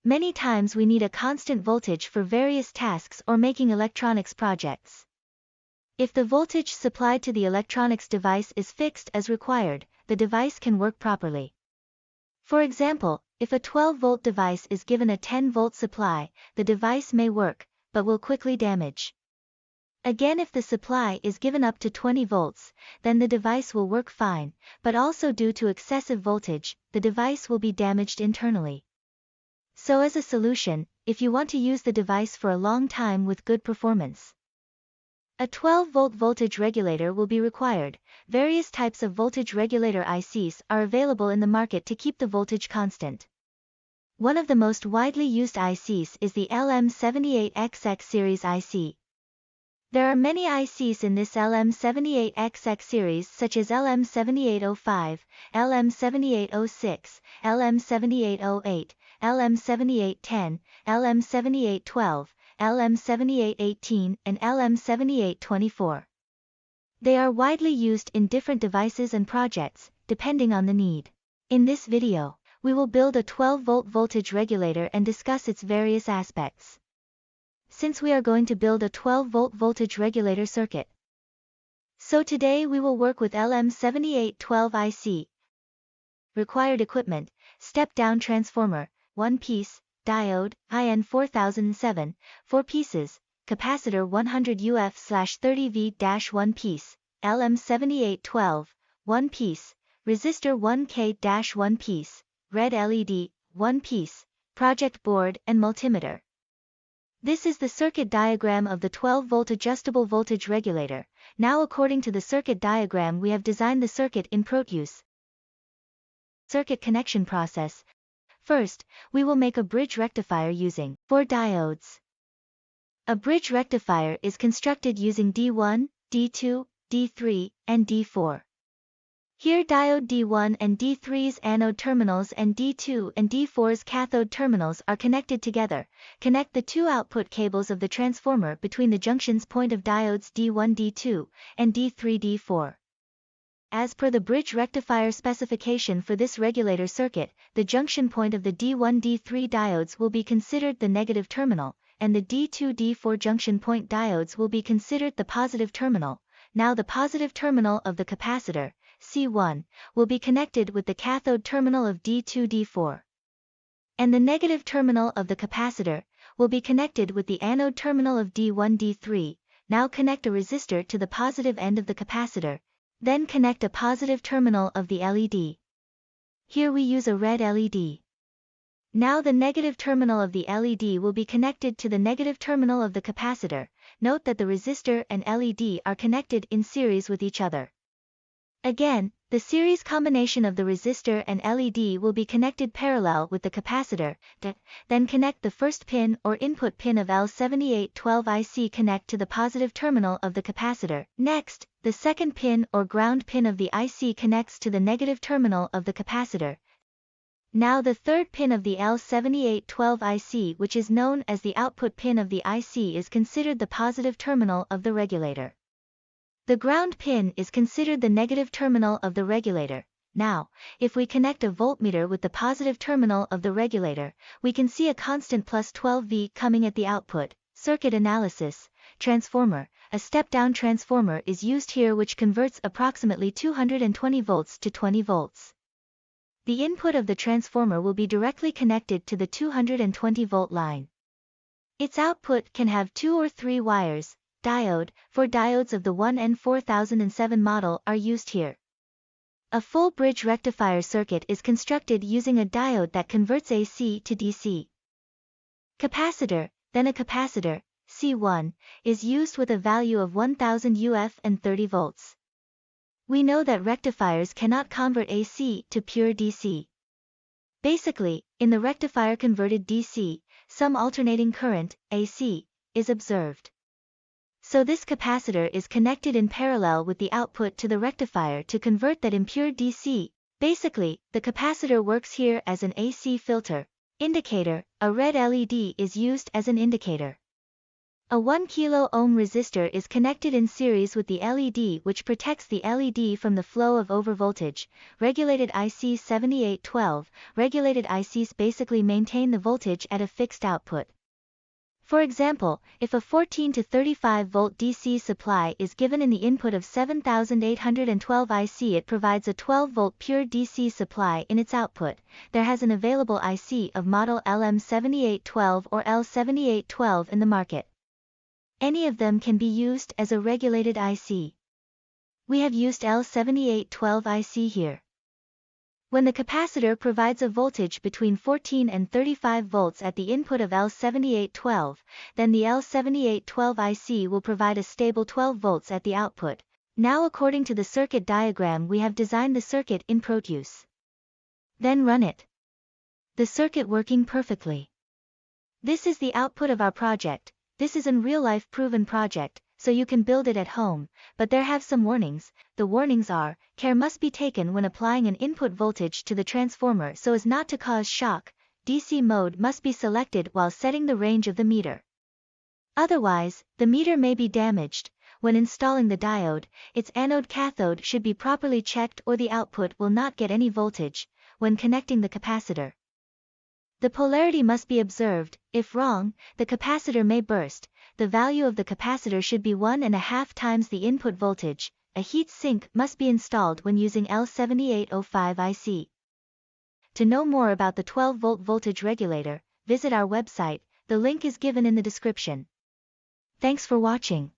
Many times we need a constant voltage for various tasks or making electronics projects. If the voltage supplied to the electronics device is fixed as required, the device can work properly. For example, if a 12-volt device is given a 10-volt supply, the device may work, but will quickly damage. Again, if the supply is given up to 20 volts, then the device will work fine, but also due to excessive voltage, the device will be damaged internally. So as a solution, if you want to use the device for a long time with good performance, a 12-volt voltage regulator will be required. Various types of voltage regulator ICs are available in the market to keep the voltage constant. One of the most widely used ICs is the LM78XX series IC. There are many ICs in this LM78XX series such as LM7805, LM7806, LM7808, LM7810, LM7812, LM7818 and LM7824. They are widely used in different devices and projects, depending on the need. In this video, we will build a 12-volt voltage regulator and discuss its various aspects. Since we are going to build a 12-volt voltage regulator circuit, so today we will work with LM7812 IC. Required equipment: step-down transformer, 1 piece, diode, IN4007, 4 pieces, capacitor 100 UF/30V-1 piece, LM7812, 1 piece, resistor 1K-1 piece, red LED, 1 piece, project board and multimeter. This is the circuit diagram of the 12-volt adjustable voltage regulator. Now according to the circuit diagram we have designed the circuit in Proteus. Circuit connection process. First, we will make a bridge rectifier using 4 diodes. A bridge rectifier is constructed using D1, D2, D3, and D4. Here diode D1 and D3's anode terminals and D2 and D4's cathode terminals are connected together. Connect the 2 output cables of the transformer between the junctions point of diodes D1 D2 and D3 D4. As per the bridge rectifier specification for this regulator circuit, the junction point of the D1 D3 diodes will be considered the negative terminal, and the D2 D4 junction point diodes will be considered the positive terminal. Now the positive terminal of the capacitor, C1, will be connected with the cathode terminal of D2 D4. And the negative terminal of the capacitor will be connected with the anode terminal of D1 D3. Now connect a resistor to the positive end of the capacitor, then connect a positive terminal of the LED. Here we use a red LED. Now the negative terminal of the LED will be connected to the negative terminal of the capacitor. Note that the resistor and LED are connected in series with each other. Again, the series combination of the resistor and LED will be connected parallel with the capacitor. Then connect the first pin or input pin of L7812 IC connect to the positive terminal of the capacitor. Next, the second pin or ground pin of the IC connects to the negative terminal of the capacitor. Now the third pin of the L7812 IC, which is known as the output pin of the IC, is considered the positive terminal of the regulator. The ground pin is considered the negative terminal of the regulator. Now, if we connect a voltmeter with the positive terminal of the regulator, we can see a constant plus 12V coming at the output. Circuit analysis. Transformer. A step-down transformer is used here which converts approximately 220 volts to 20 volts. The input of the transformer will be directly connected to the 220-volt line. Its output can have 2 or 3 wires. Diode. 4 diodes of the 1N4007 model are used here. A full bridge rectifier circuit is constructed using a diode that converts AC to DC. Capacitor. Then a capacitor, C1, is used with a value of 1000 UF and 30 volts. We know that rectifiers cannot convert AC to pure DC. Basically, in the rectifier converted DC, some alternating current, AC, is observed. So this capacitor is connected in parallel with the output to the rectifier to convert that impure DC. Basically, the capacitor works here as an AC filter. Indicator. A red LED is used as an indicator. A 1 kilo ohm resistor is connected in series with the LED, which protects the LED from the flow of overvoltage. Regulated IC 7812. Regulated ICs basically maintain the voltage at a fixed output. For example, if a 14 to 35 volt DC supply is given in the input of 7812 IC, it provides a 12 volt pure DC supply in its output. There has an available IC of model LM7812 or L7812 in the market. Any of them can be used as a regulated IC. We have used L7812 IC here. When the capacitor provides a voltage between 14 and 35 volts at the input of L7812, then the L7812 IC will provide a stable 12 volts at the output. Now, according to the circuit diagram, we have designed the circuit in Proteus. Then run it. The circuit working perfectly. This is the output of our project. This is a real-life proven project, so you can build it at home, but there have some warnings. The warnings are, care must be taken when applying an input voltage to the transformer so as not to cause shock. DC mode must be selected while setting the range of the meter. Otherwise, the meter may be damaged. When installing the diode, its anode-cathode should be properly checked or the output will not get any voltage. When connecting the capacitor, the polarity must be observed. If wrong, the capacitor may burst. The value of the capacitor should be 1.5 times the input voltage. A heat sink must be installed when using L7805 IC. To know more about the 12-volt voltage regulator, visit our website. The link is given in the description. Thanks for watching.